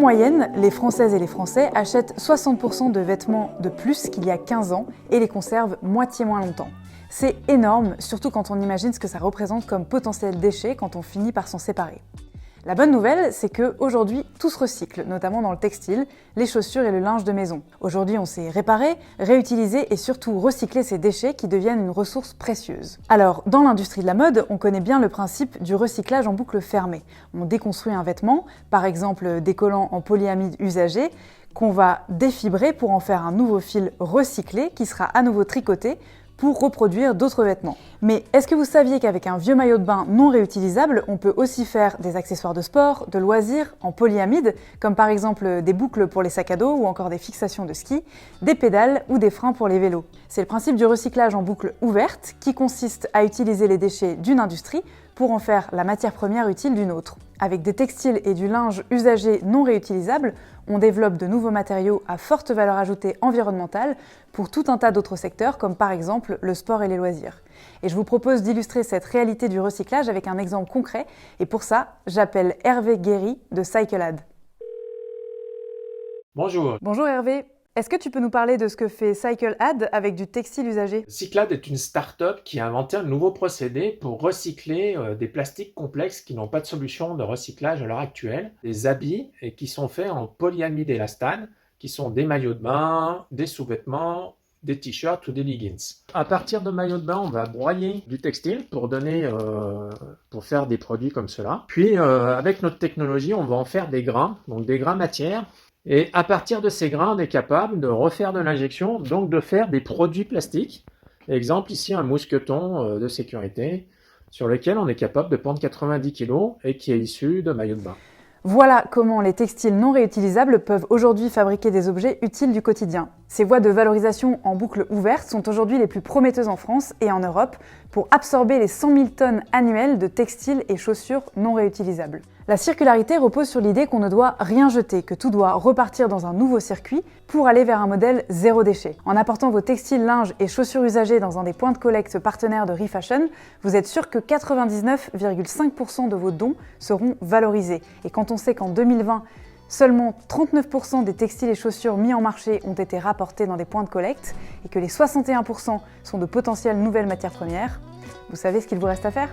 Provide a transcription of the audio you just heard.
moyenne, les Françaises et les Français achètent 60% de vêtements de plus qu'il y a 15 ans et les conservent moitié moins longtemps. C'est énorme, surtout quand on imagine ce que ça représente comme potentiel déchet quand on finit par s'en séparer. La bonne nouvelle, c'est qu'aujourd'hui, tout se recycle, notamment dans le textile, les chaussures et le linge de maison. Aujourd'hui, on sait réparer, réutiliser et surtout recycler ces déchets qui deviennent une ressource précieuse. Alors, dans l'industrie de la mode, on connaît bien le principe du recyclage en boucle fermée. On déconstruit un vêtement, par exemple des collants en polyamide usagés, qu'on va défibrer pour en faire un nouveau fil recyclé qui sera à nouveau tricoté pour reproduire d'autres vêtements. Mais est-ce que vous saviez qu'avec un vieux maillot de bain non réutilisable, on peut aussi faire des accessoires de sport, de loisirs, en polyamide, comme par exemple des boucles pour les sacs à dos ou encore des fixations de ski, des pédales ou des freins pour les vélos. C'est le principe du recyclage en boucle ouverte qui consiste à utiliser les déchets d'une industrie pour en faire la matière première utile d'une autre. Avec des textiles et du linge usagé non réutilisables, on développe de nouveaux matériaux à forte valeur ajoutée environnementale pour tout un tas d'autres secteurs, comme par exemple le sport et les loisirs. Et je vous propose d'illustrer cette réalité du recyclage avec un exemple concret, et pour ça, j'appelle Hervé Guéry de CycleAd. Bonjour. Bonjour Hervé. Est-ce que tu peux nous parler de ce que fait CycleAd avec du textile usagé? CycleAd est une start-up qui a inventé un nouveau procédé pour recycler des plastiques complexes qui n'ont pas de solution de recyclage à l'heure actuelle. Des habits et qui sont faits en polyamide élastane, qui sont des maillots de bain, des sous-vêtements, des t-shirts ou des leggings. À partir de maillots de bain, on va broyer du textile pour faire des produits comme cela. Puis avec notre technologie, on va en faire des grains, donc des grains matière. Et à partir de ces grains, on est capable de refaire de l'injection, donc de faire des produits plastiques. Exemple, ici, un mousqueton de sécurité sur lequel on est capable de prendre 90 kg et qui est issu de maillots de bain. Voilà comment les textiles non réutilisables peuvent aujourd'hui fabriquer des objets utiles du quotidien. Ces voies de valorisation en boucle ouverte sont aujourd'hui les plus prometteuses en France et en Europe pour absorber les 100 000 tonnes annuelles de textiles et chaussures non réutilisables. La circularité repose sur l'idée qu'on ne doit rien jeter, que tout doit repartir dans un nouveau circuit pour aller vers un modèle zéro déchet. En apportant vos textiles, linges et chaussures usagées dans un des points de collecte partenaires de ReFashion, vous êtes sûr que 99,5% de vos dons seront valorisés. Et quand on sait qu'en 2020, seulement 39% des textiles et chaussures mis en marché ont été rapportés dans des points de collecte et que les 61% sont de potentielles nouvelles matières premières, vous savez ce qu'il vous reste à faire ?